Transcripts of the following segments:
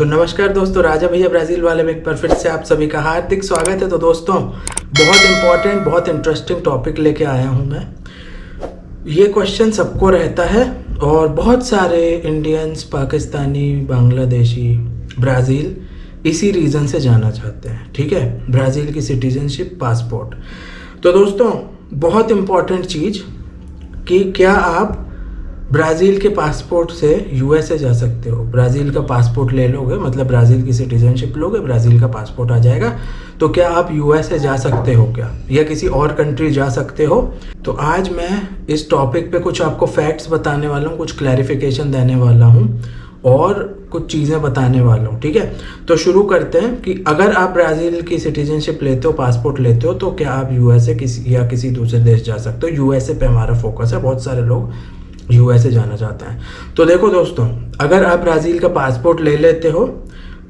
तो नमस्कार दोस्तों, राजा भैया ब्राज़ील वाले में एक बार फिर से आप सभी का हार्दिक स्वागत है। तो दोस्तों, बहुत इंपॉर्टेंट, बहुत इंटरेस्टिंग टॉपिक लेके आया हूँ मैं। ये क्वेश्चन सबको रहता है और बहुत सारे इंडियंस, पाकिस्तानी, बांग्लादेशी ब्राज़ील इसी रीज़न से जाना चाहते हैं। ठीक है, ब्राज़ील की सिटीजनशिप, पासपोर्ट। तो दोस्तों, बहुत इंपॉर्टेंट चीज़ कि क्या आप ब्राज़ील के पासपोर्ट से यूएसए जा सकते हो। ब्राज़ील का पासपोर्ट ले लोगे, मतलब ब्राज़ील की सिटीजनशिप लोगे, ब्राज़ील का पासपोर्ट आ जाएगा, तो क्या आप यूएसए जा सकते हो क्या, या किसी और कंट्री जा सकते हो। तो आज मैं इस टॉपिक पे कुछ आपको फैक्ट्स बताने वाला हूँ, कुछ क्लैरिफिकेशन देने वाला हूँ और कुछ चीज़ें बताने वाला हूँ। ठीक है, तो शुरू करते हैं कि अगर आप ब्राज़ील की सिटीजनशिप लेते हो, पासपोर्ट लेते हो, तो क्या आप यूएसए किसी दूसरे देश जा सकते हो। यूएसए पे हमारा फोकस है, बहुत सारे लोग यूएसए जाना चाहते हैं। तो देखो दोस्तों, अगर आप ब्राज़ील का पासपोर्ट ले लेते हो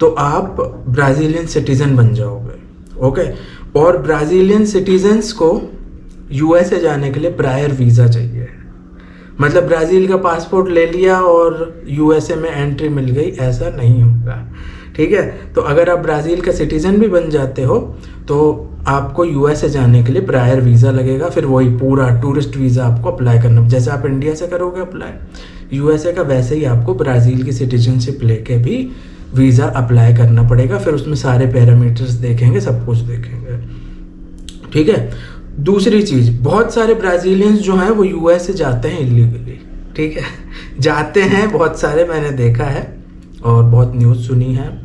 तो आप ब्राज़ीलियन सिटीज़न बन जाओगे। ओके, और ब्राज़ीलियन सिटीजन्स को यूएसए जाने के लिए प्रायर वीज़ा चाहिए। मतलब ब्राज़ील का पासपोर्ट ले लिया और यूएसए में एंट्री मिल गई, ऐसा नहीं होगा। ठीक है, तो अगर आप ब्राज़ील का सिटीज़न भी बन जाते हो तो आपको यूएसए जाने के लिए प्रायर वीज़ा लगेगा। फिर वही पूरा टूरिस्ट वीज़ा आपको अप्लाई करना, जैसे आप इंडिया से करोगे अप्लाई यूएसए का, वैसे ही आपको ब्राज़ील की सिटीजनशिप लेके भी वीज़ा अप्लाई करना पड़ेगा। फिर उसमें सारे पैरामीटर्स देखेंगे, सब कुछ देखेंगे। ठीक है, दूसरी चीज़, बहुत सारे ब्राज़ीलियंस जो हैं वो यूएसए जाते हैं इलीगली। ठीक है, जाते हैं बहुत सारे, मैंने देखा है और बहुत न्यूज़ सुनी है।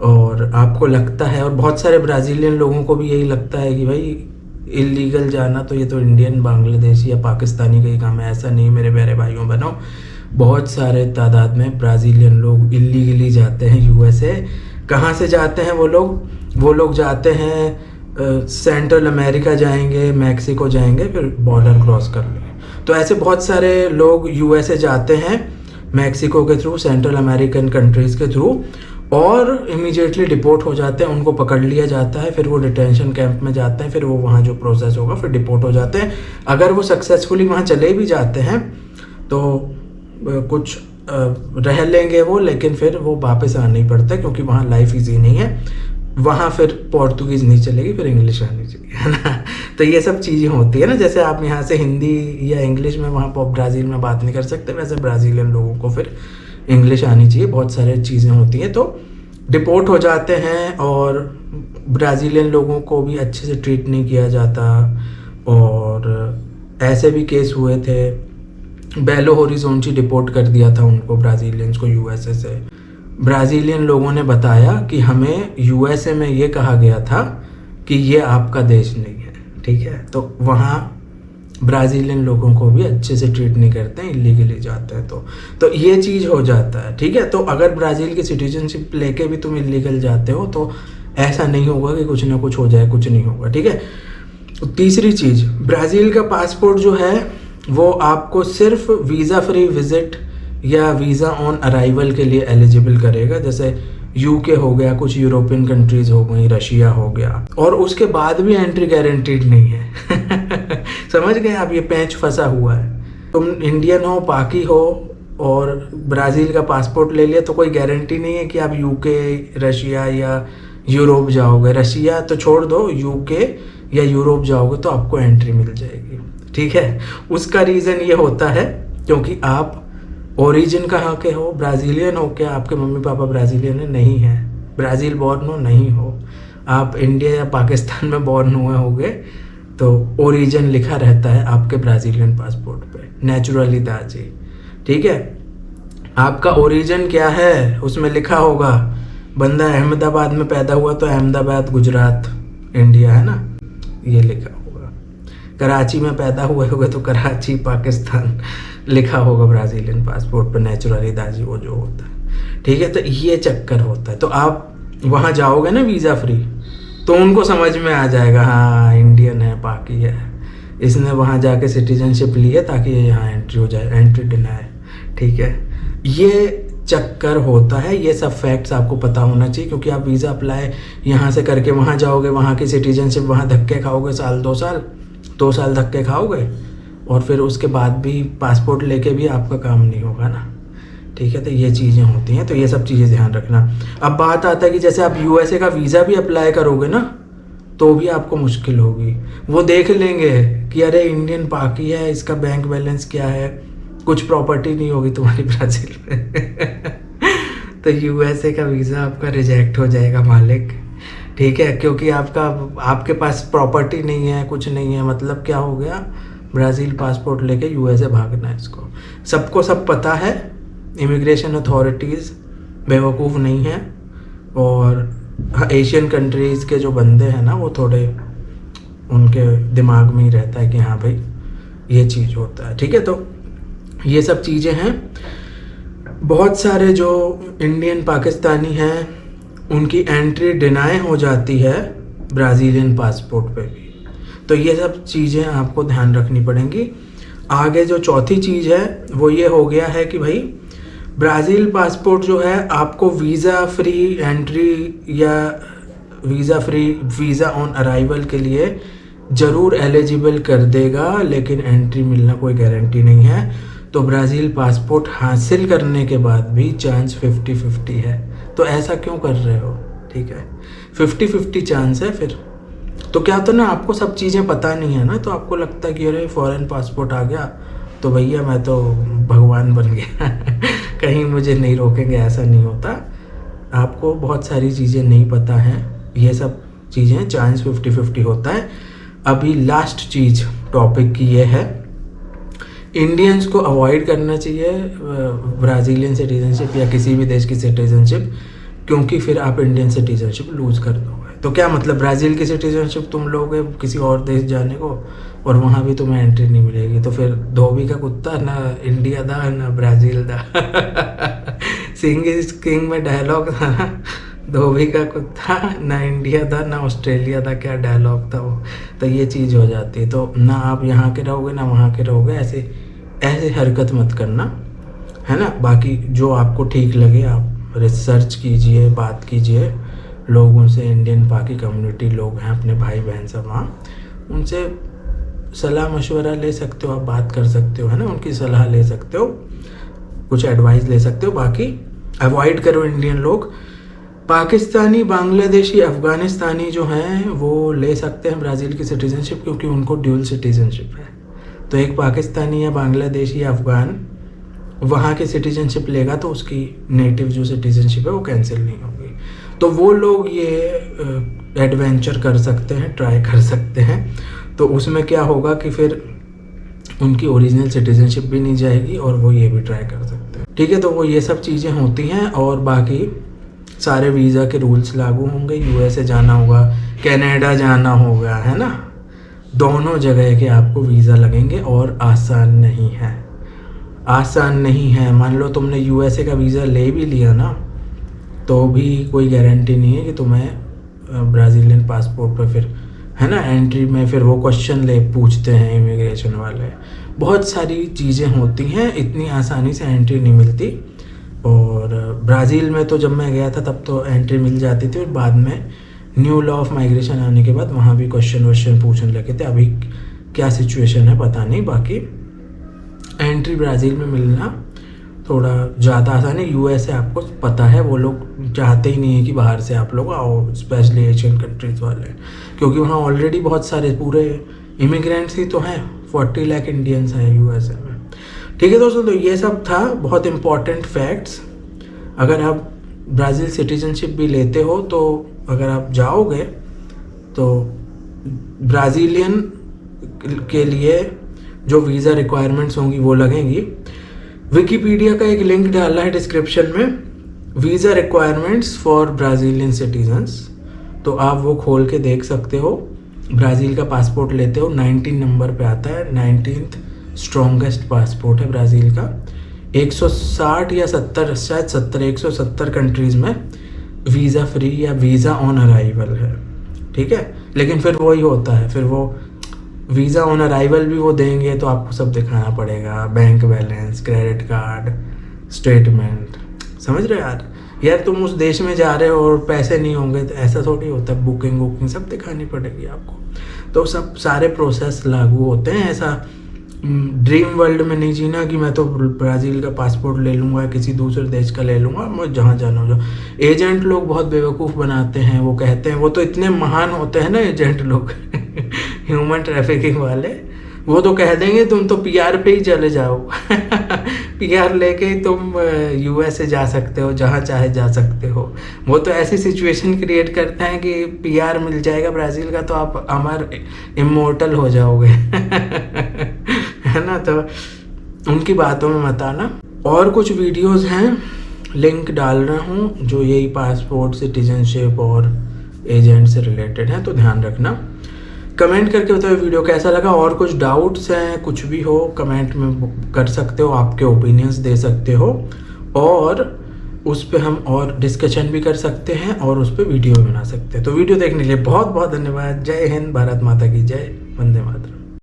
और आपको लगता है, और बहुत सारे ब्राज़ीलियन लोगों को भी यही लगता है कि भाई इलीगल जाना तो ये तो इंडियन, बांग्लादेशी या पाकिस्तानी का ही काम है। ऐसा नहीं मेरे प्यारे भाइयों बहनों, बहुत सारे तादाद में ब्राज़ीलियन लोग इलीगली जाते हैं यूएसए। कहाँ से जाते हैं वो लोग जाते हैं सेंट्रल अमेरिका जाएंगे, मैक्सिको जाएंगे, फिर बॉर्डर क्रॉस कर लेंगे। तो ऐसे बहुत सारे लोग यूएसए जाते हैं मैक्सिको के थ्रू, सेंट्रल अमेरिकन कंट्रीज़ के थ्रू, और इमीडिएटली डिपोर्ट हो जाते हैं। उनको पकड़ लिया जाता है, फिर वो डिटेंशन कैंप में जाते हैं, फिर वो वहाँ जो प्रोसेस होगा फिर डिपोर्ट हो जाते हैं। अगर वो सक्सेसफुली वहाँ चले भी जाते हैं तो कुछ रह लेंगे वो, लेकिन फिर वो वापस आना ही पड़ता है, क्योंकि वहाँ लाइफ ईजी नहीं है। वहाँ फिर पोर्तुगीज़ नहीं चलेगी, फिर इंग्लिश आनी चाहिए, है ना। तो ये सब चीज़ें होती है ना, जैसे आप यहाँ से हिंदी या इंग्लिश में वहाँ पर ब्राज़ील में बात नहीं कर सकते, वैसे ब्राज़ीलियन लोगों को फिर इंग्लिश आनी चाहिए। बहुत सारे चीज़ें होती हैं, तो डिपोर्ट हो जाते हैं और ब्राज़ीलियन लोगों को भी अच्छे से ट्रीट नहीं किया जाता। और ऐसे भी केस हुए थे, बेलो होरिज़ोंची डिपोर्ट कर दिया था उनको, ब्राज़ीलियंस को यूएसए से। ब्राज़ीलियन लोगों ने बताया कि हमें यूएसए में ये कहा गया था कि ये आपका देश नहीं है। ठीक है, तो वहाँ ब्राज़ीलियन लोगों को भी अच्छे से ट्रीट नहीं करते हैं, इलीगली जाते हैं तो ये चीज़ हो जाता है। ठीक है, तो अगर ब्राज़ील की सिटीजनशिप लेके भी तुम इलीगल जाते हो तो ऐसा नहीं होगा कि कुछ ना कुछ हो जाए, कुछ नहीं होगा। ठीक है, तो तीसरी चीज़, ब्राज़ील का पासपोर्ट जो है वो आपको सिर्फ वीज़ा फ्री विज़िट या वीज़ा ऑन अराइवल के लिए एलिजिबल करेगा। जैसे यूके हो गया, कुछ यूरोपियन कंट्रीज़ हो गई, रशिया हो गया, और उसके बाद भी एंट्री गारंटीड नहीं है। समझ गए आप, ये पैंच फंसा हुआ है। तुम इंडियन हो, पाकी हो और ब्राज़ील का पासपोर्ट ले लिया तो कोई गारंटी नहीं है कि आप यूके, रशिया या यूरोप जाओगे। रशिया तो छोड़ दो, यूके या यूरोप जाओगे तो आपको एंट्री मिल जाएगी। ठीक है, उसका रीज़न ये होता है क्योंकि आप ओरिजिन कहाँ के हो, ब्राज़ीलियन हो क्या, आपके मम्मी पापा ब्राज़ीलियन है, नहीं है, ब्राज़ील बॉर्न हो, नहीं हो, आप इंडिया या पाकिस्तान में बॉर्न हुए होगे, तो ओरिजिन लिखा रहता है आपके ब्राज़ीलियन पासपोर्ट पे, नेचुरली दाजी। ठीक है, आपका ओरिजिन क्या है उसमें लिखा होगा। बंदा अहमदाबाद में पैदा हुआ तो अहमदाबाद गुजरात इंडिया, है ना, ये लिखा होगा। कराची में पैदा हुए होगे तो कराची पाकिस्तान लिखा होगा ब्राज़ीलियन पासपोर्ट पर, नेचुरली दाजी वो जो होता है। ठीक है, तो ये चक्कर होता है। तो आप वहाँ जाओगे ना वीज़ा फ्री, तो उनको समझ में आ जाएगा, हाँ इंडियन है, पाकी है, इसने वहाँ जाके सिटीजनशिप ली है ताकि ये यहाँ एंट्री हो जाए, एंट्री डिनाई। ठीक है, ये चक्कर होता है। ये सब फैक्ट्स आपको पता होना चाहिए, क्योंकि आप वीज़ा अप्लाई यहाँ से करके वहाँ जाओगे, वहाँ की सिटीजनशिप, वहाँ धक्के खाओगे, साल 2 साल धक्के खाओगे, और फिर उसके बाद भी पासपोर्ट लेके भी आपका काम नहीं होगा ना। ठीक है, तो ये चीज़ें होती हैं, तो ये सब चीज़ें ध्यान रखना। अब बात आता है कि जैसे आप यूएसए का वीज़ा भी अप्लाई करोगे ना, तो भी आपको मुश्किल होगी। वो देख लेंगे कि अरे इंडियन पाकी है, इसका बैंक बैलेंस क्या है, कुछ प्रॉपर्टी नहीं होगी तुम्हारी ब्राज़ील में तो यूएसए का वीज़ा आपका रिजेक्ट हो जाएगा मालिक, ठीक है, क्योंकि आपके पास प्रॉपर्टी नहीं है, कुछ नहीं है, मतलब क्या हो गया, ब्राज़ील पासपोर्ट लेके यूएसए भागना है इसको। सबको सब पता है, इमिग्रेशन अथॉरिटीज़ बेवकूफ़ नहीं है, और एशियन कंट्रीज़ के जो बंदे हैं ना, वो थोड़े उनके दिमाग में ही रहता है कि हाँ भाई ये चीज़ होता है, ठीक है। तो ये सब चीज़ें हैं। बहुत सारे जो इंडियन पाकिस्तानी हैं उनकी एंट्री डिनाई हो जाती है ब्राज़ीलियन पासपोर्ट पे भी, तो ये सब चीज़ें आपको ध्यान रखनी पड़ेंगी। आगे जो चौथी चीज़ है वो ये हो गया है कि भाई ब्राज़ील पासपोर्ट जो है आपको वीज़ा फ्री एंट्री या वीज़ा ऑन अराइवल के लिए ज़रूर एलिजिबल कर देगा, लेकिन एंट्री मिलना कोई गारंटी नहीं है। तो ब्राज़ील पासपोर्ट हासिल करने के बाद भी चांस 50-50 है। तो ऐसा क्यों कर रहे हो, ठीक है, 50-50 चांस है। फिर तो क्या होता है ना, आपको सब चीज़ें पता नहीं है ना, तो आपको लगता है कि अरे फॉरेन पासपोर्ट आ गया तो भैया मैं तो भगवान बन गया कहीं मुझे नहीं रोकेंगे, ऐसा नहीं होता। आपको बहुत सारी चीज़ें नहीं पता हैं, ये सब चीज़ें चांस 50-50 होता है। अभी लास्ट चीज़ टॉपिक की ये है, इंडियंस को अवॉइड करना चाहिए ब्राज़ीलियन सिटीज़नशिप या किसी भी देश की सिटीज़नशिप, क्योंकि फिर आप इंडियन सिटीज़नशिप लूज़ कर दोगे। तो क्या मतलब, ब्राज़ील की सिटीज़नशिप तुम लोगे किसी और देश जाने को और वहाँ भी तुम्हें एंट्री नहीं मिलेगी, तो फिर धोबी का कुत्ता ना इंडिया दा ना ब्राज़ील दा सिंग इज किंग में डायलॉग था ना, धोबी का कुत्ता ना इंडिया था ना ऑस्ट्रेलिया था, क्या डायलॉग था वो। तो ये चीज़ हो जाती है, तो ना आप यहाँ के रहोगे ना वहाँ के रहोगे, ऐसे हरकत मत करना, है ना। बाकी जो आपको ठीक लगे आप रिसर्च कीजिए, बात कीजिए लोगों से, इंडियन पाकी कम्युनिटी लोग हैं, अपने भाई बहन सब वहाँ, उनसे सलाह मशवरा ले सकते हो, आप बात कर सकते हो, है ना, उनकी सलाह ले सकते हो, कुछ एडवाइस ले सकते हो। बाकी अवॉइड करो इंडियन लोग। पाकिस्तानी, बांग्लादेशी, अफ़गानिस्तानी जो हैं वो ले सकते हैं ब्राज़ील की सिटीज़नशिप, क्योंकि उनको ड्यूल सिटीज़नशिप है। तो एक पाकिस्तानी या बांग्लादेशी या अफ़गान वहाँ की सिटीज़नशिप लेगा तो उसकी नेटिव जो सिटीज़नशिप है वो कैंसिल नहीं होगी। तो वो लोग ये एडवेंचर कर सकते हैं, ट्राई कर सकते हैं। तो उसमें क्या होगा कि फिर उनकी ओरिजिनल सिटीज़नशिप भी नहीं जाएगी और वो ये भी ट्राई कर सकते हैं, ठीक है। तो वो ये सब चीज़ें होती हैं, और बाकी सारे वीज़ा के रूल्स लागू होंगे। यूएसए जाना होगा, कनाडा जाना होगा, है ना, दोनों जगह के आपको वीज़ा लगेंगे, और आसान नहीं है, आसान नहीं है। मान लो तुमने यूएसए का वीज़ा ले भी लिया ना, तो भी कोई गारंटी नहीं है कि तुम्हें ब्राज़ीलियन पासपोर्ट पर फिर, है ना, एंट्री में फिर वो क्वेश्चन पूछते हैं इमिग्रेशन वाले। बहुत सारी चीज़ें होती हैं, इतनी आसानी से एंट्री नहीं मिलती। और ब्राज़ील में तो जब मैं गया था तब तो एंट्री मिल जाती थी, और बाद में न्यू लॉ ऑफ माइग्रेशन आने के बाद वहाँ भी क्वेश्चन पूछने लगे थे। अभी क्या सिचुएशन है पता नहीं। बाकी एंट्री ब्राज़ील में मिलना थोड़ा ज़्यादा आसान है। यूएसए आपको पता है, वो लोग चाहते ही नहीं है कि बाहर से आप लोग आओ, स्पेशली एशियन कंट्रीज़ वाले, क्योंकि वहाँ ऑलरेडी बहुत सारे पूरे इमिग्रेंट्स ही तो हैं, 40 लाख इंडियंस हैं यूएसए में, ठीक है दोस्तों। तो ये सब था बहुत इम्पॉर्टेंट फैक्ट्स। अगर आप ब्राज़ील सिटीजनशिप भी लेते हो, तो अगर आप जाओगे तो ब्राज़ीलियन के लिए जो वीज़ा रिक्वायरमेंट्स होंगी वो लगेंगी। विकिपीडिया का एक लिंक डाला है डिस्क्रिप्शन में, visa requirements for Brazilian citizens, तो आप वो खोल के देख सकते हो। ब्राज़ील का पासपोर्ट लेते हो, 19 नंबर पे आता है, 19th स्ट्रॉन्गेस्ट पासपोर्ट है ब्राज़ील का। 160 या 70, शायद 170 कंट्रीज़ में वीज़ा फ्री या वीज़ा ऑन अराइवल है, ठीक है। लेकिन फिर वही होता है, फिर वो वीज़ा ऑन अराइवल भी वो देंगे तो आपको सब दिखाना पड़ेगा, bank balance, credit card, statement, समझ रहे हो यार तुम उस देश में जा रहे हो और पैसे नहीं होंगे तो ऐसा थोड़ी होता है। बुकिंग सब दिखानी पड़ेगी आपको, तो सब सारे प्रोसेस लागू होते हैं। ऐसा ड्रीम वर्ल्ड में नहीं जीना कि मैं तो ब्राज़ील का पासपोर्ट ले लूँगा, किसी दूसरे देश का ले लूँगा, मैं जहाँ जाना हो। एजेंट लोग बहुत बेवकूफ़ बनाते हैं, वो कहते हैं, वो तो इतने महान होते हैं ना एजेंट लोग ह्यूमन ट्रैफिकिंग वाले, वो तो कह देंगे तुम तो पीआर पे ही चले जाओ पीआर लेके ही तुम यूएसए जा सकते हो, जहाँ चाहे जा सकते हो। वो तो ऐसी सिचुएशन क्रिएट करते हैं कि पीआर मिल जाएगा ब्राज़ील का तो आप अमर इमोर्टल हो जाओगे है ना। तो उनकी बातों में मत आना। और कुछ वीडियोस हैं, लिंक डाल रहा हूँ, जो यही पासपोर्ट, सिटीजनशिप और एजेंट से रिलेटेड है, तो ध्यान रखना। कमेंट करके बताओ वीडियो कैसा लगा, और कुछ डाउट्स हैं, कुछ भी हो कमेंट में कर सकते हो, आपके ओपिनियंस दे सकते हो, और उस पर हम और डिस्कशन भी कर सकते हैं और उस पर वीडियो बना सकते हैं। तो वीडियो देखने के लिए बहुत बहुत धन्यवाद। जय हिंद, भारत माता की जय, वंदे मातरम।